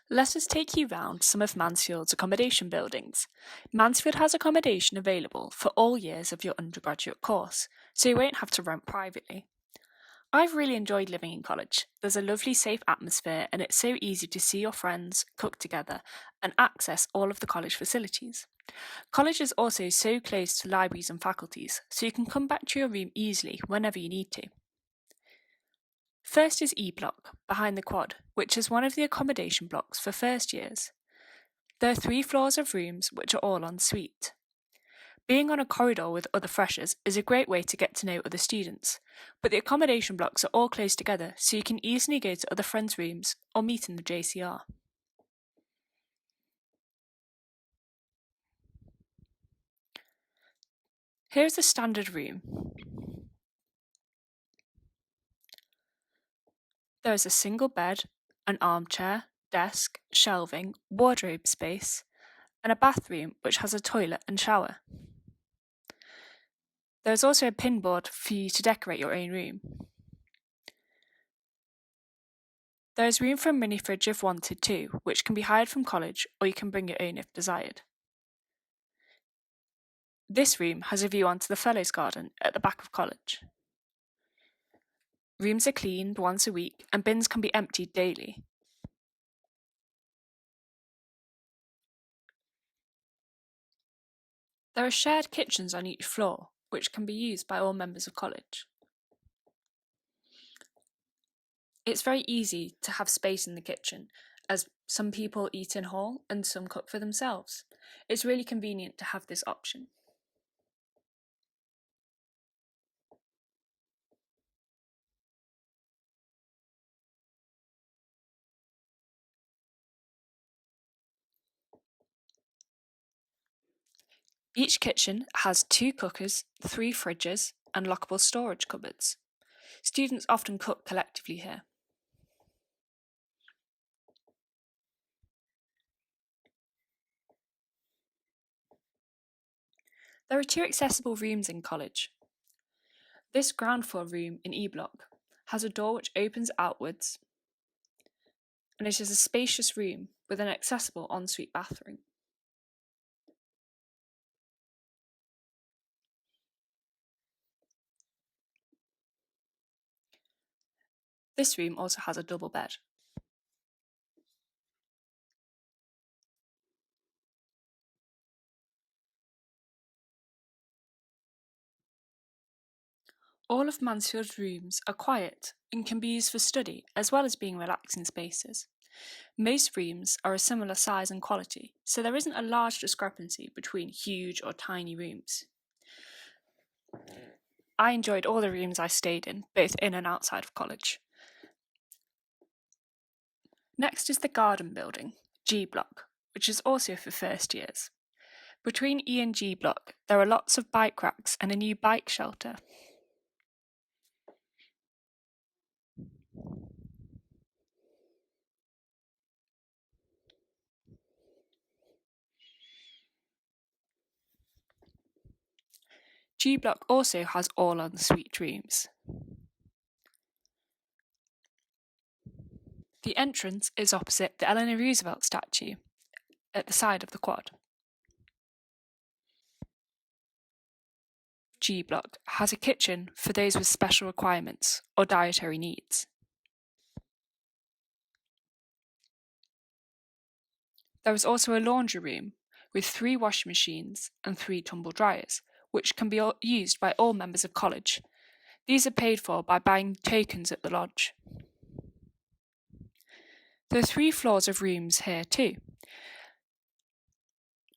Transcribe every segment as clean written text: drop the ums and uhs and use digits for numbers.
Let us take you round some of Mansfield's accommodation buildings. Mansfield has accommodation available for all years of your undergraduate course, so you won't have to rent privately. I've really enjoyed living in college. There's a lovely, safe atmosphere, and it's so easy to see your friends, cook together, and access all of the college facilities. College is also so close to libraries and faculties, so you can come back to your room easily whenever you need to. First is E Block, behind the quad, which is one of the accommodation blocks for first years. There are 3 floors of rooms which are all en suite. Being on a corridor with other freshers is a great way to get to know other students, but the accommodation blocks are all close together so you can easily go to other friends' rooms or meet in the JCR. Here is a standard room. There is a single bed, an armchair, desk, shelving, wardrobe space, and a bathroom which has a toilet and shower. There is also a pinboard for you to decorate your own room. There is room for a mini fridge if wanted too, which can be hired from college or you can bring your own if desired. This room has a view onto the Fellows Garden at the back of college. Rooms are cleaned once a week and bins can be emptied daily. There are shared kitchens on each floor, which can be used by all members of college. It's very easy to have space in the kitchen, as some people eat in hall and some cook for themselves. It's really convenient to have this option. Each kitchen has 2 cookers, 3 fridges, and lockable storage cupboards. Students often cook collectively here. There are 2 accessible rooms in college. This ground floor room in E Block has a door which opens outwards, and it is a spacious room with an accessible ensuite bathroom. This room also has a double bed. All of Mansfield's rooms are quiet and can be used for study as well as being relaxing spaces. Most rooms are a similar size and quality, so there isn't a large discrepancy between huge or tiny rooms. I enjoyed all the rooms I stayed in, both in and outside of college. Next is the garden building, G Block, which is also for first years. Between E and G Block, there are lots of bike racks and a new bike shelter. G Block also has all en-suite rooms. The entrance is opposite the Eleanor Roosevelt statue at the side of the quad. G Block has a kitchen for those with special requirements or dietary needs. There is also a laundry room with 3 washing machines and 3 tumble dryers, which can be used by all members of college. These are paid for by buying tokens at the lodge. There are 3 floors of rooms here too.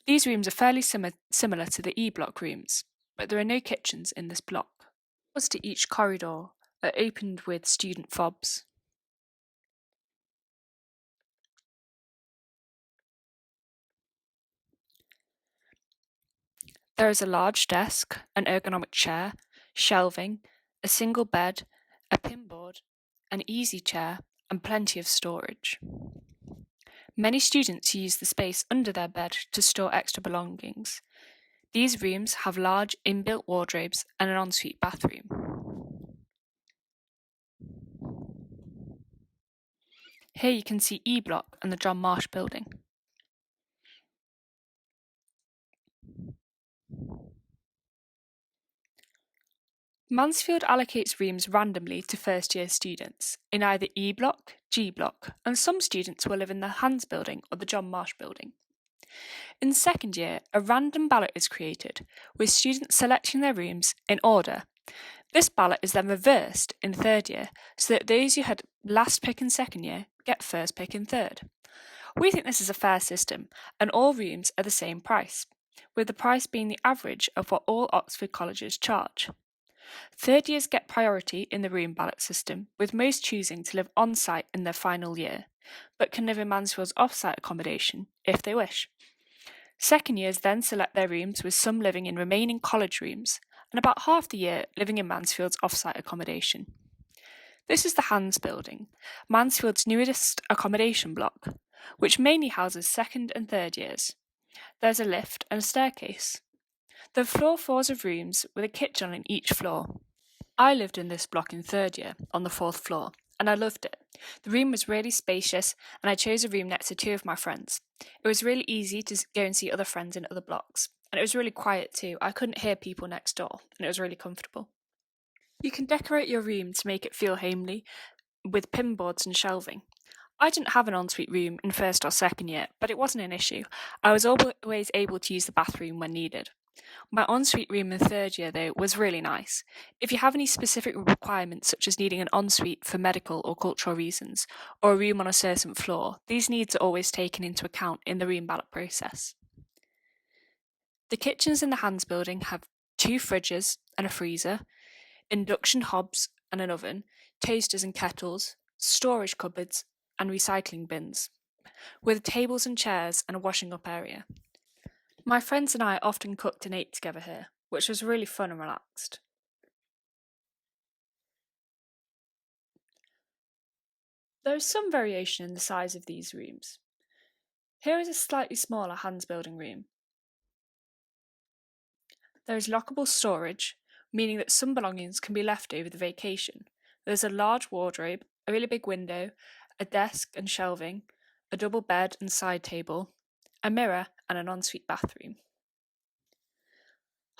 These rooms are fairly similar to the E Block rooms, but there are no kitchens in this block. Doors to each corridor are opened with student fobs. There is a large desk, an ergonomic chair, shelving, a single bed, a pinboard, an easy chair, and plenty of storage. Many students use the space under their bed to store extra belongings. These rooms have large inbuilt wardrobes and an ensuite bathroom. Here you can see E Block and the John Marsh building. Mansfield allocates rooms randomly to first year students in either E Block, G Block, and some students will live in the Hans building or the John Marsh building. In second year, a random ballot is created, with students selecting their rooms in order. This ballot is then reversed in third year, so that those who had last pick in second year get first pick in third. We think this is a fair system, and all rooms are the same price, with the price being the average of what all Oxford colleges charge. Third years get priority in the room ballot system, with most choosing to live on site in their final year, but can live in Mansfield's offsite accommodation if they wish. Second years then select their rooms, with some living in remaining college rooms, and about half the year living in Mansfield's offsite accommodation. This is the Hans building, Mansfield's newest accommodation block, which mainly houses second and third years. There's a lift and a staircase. There are floor fours of rooms with a kitchen on each floor. I lived in this block in third year, on the fourth floor, and I loved it. The room was really spacious, and I chose a room next to two of my friends. It was really easy to go and see other friends in other blocks, and it was really quiet too. I couldn't hear people next door, and it was really comfortable. You can decorate your room to make it feel homely with pinboards and shelving. I didn't have an ensuite room in first or second year, but it wasn't an issue. I was always able to use the bathroom when needed. My ensuite room in third year, though, was really nice. If you have any specific requirements, such as needing an ensuite for medical or cultural reasons, or a room on a certain floor, these needs are always taken into account in the room ballot process. The kitchens in the Hans building have 2 fridges and a freezer, induction hobs and an oven, toasters and kettles, storage cupboards, and recycling bins, with tables and chairs and a washing up area. My friends and I often cooked and ate together here, which was really fun and relaxed. There is some variation in the size of these rooms. Here is a slightly smaller Hans building room. There is lockable storage, meaning that some belongings can be left over the vacation. There's a large wardrobe, a really big window, a desk and shelving, a double bed and side table, a mirror, and an ensuite bathroom.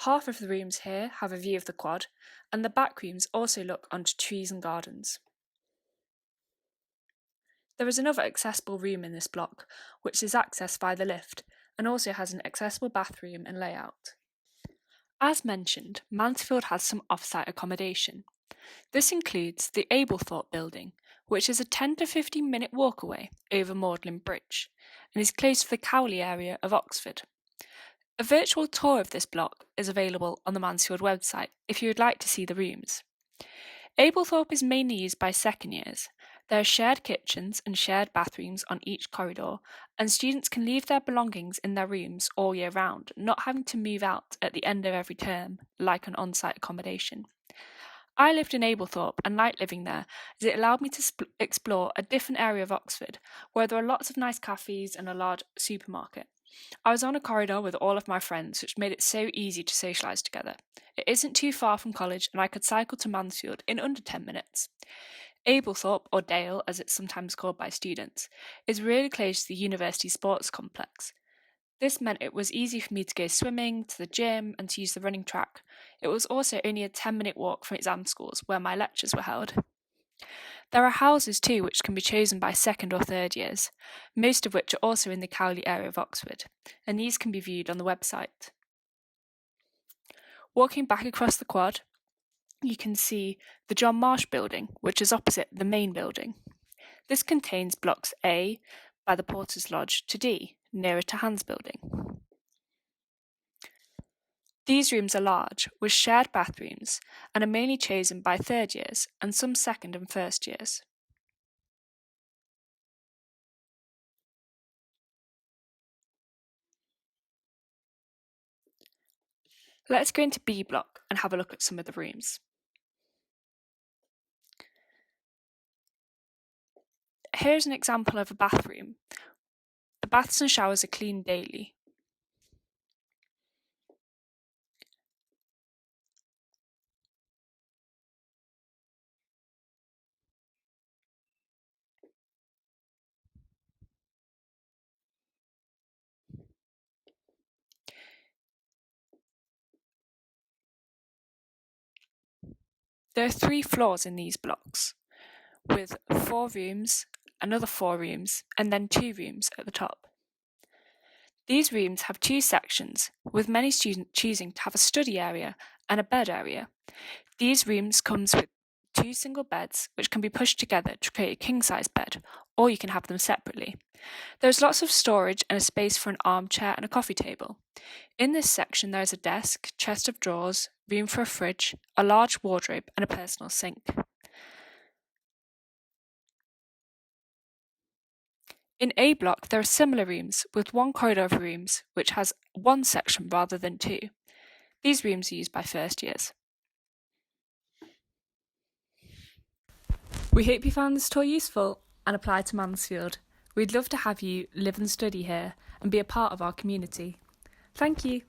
Half of the rooms here have a view of the quad, and the back rooms also look onto trees and gardens. There is another accessible room in this block, which is accessed by the lift, and also has an accessible bathroom and layout. As mentioned, Mansfield has some off-site accommodation. This includes the Ablethorpe building, which is a 10 to 15 minute walk away over Magdalen Bridge, and is close to the Cowley area of Oxford. A virtual tour of this block is available on the Mansfield website if you would like to see the rooms. Ablethorpe is mainly used by second years. There are shared kitchens and shared bathrooms on each corridor, and students can leave their belongings in their rooms all year round, not having to move out at the end of every term, like an on-site accommodation. I lived in Ablethorpe and liked living there, as it allowed me to explore a different area of Oxford, where there are lots of nice cafes and a large supermarket. I was on a corridor with all of my friends, which made it so easy to socialise together. It isn't too far from college, and I could cycle to Mansfield in under 10 minutes. Ablethorpe, or Dale as it's sometimes called by students, is really close to the university sports complex. This meant it was easy for me to go swimming, to the gym, and to use the running track. It was also only a 10-minute walk from exam schools where my lectures were held. There are houses too which can be chosen by second or third years, most of which are also in the Cowley area of Oxford, and these can be viewed on the website. Walking back across the quad, you can see the John Marsh building, which is opposite the main building. This contains blocks A by the Porter's Lodge to D, nearer to Hans building. These rooms are large, with shared bathrooms, and are mainly chosen by third years and some second and first years. Let's go into B block and have a look at some of the rooms. Here's an example of a bathroom. The baths and showers are cleaned daily. There are 3 floors in these blocks, with 4 rooms, another 4 rooms, and then 2 rooms at the top. These rooms have 2 sections, with many students choosing to have a study area and a bed area. These rooms comes with 2 single beds which can be pushed together to create a king-size bed, or you can have them separately. There's lots of storage and a space for an armchair and a coffee table. In this section there is a desk, chest of drawers, room for a fridge, a large wardrobe and a personal sink. In A block there are similar rooms with 1 corridor of rooms which has 1 section rather than 2. These rooms are used by first years. We hope you found this tour useful and applied to Mansfield. We'd love to have you live and study here and be a part of our community. Thank you.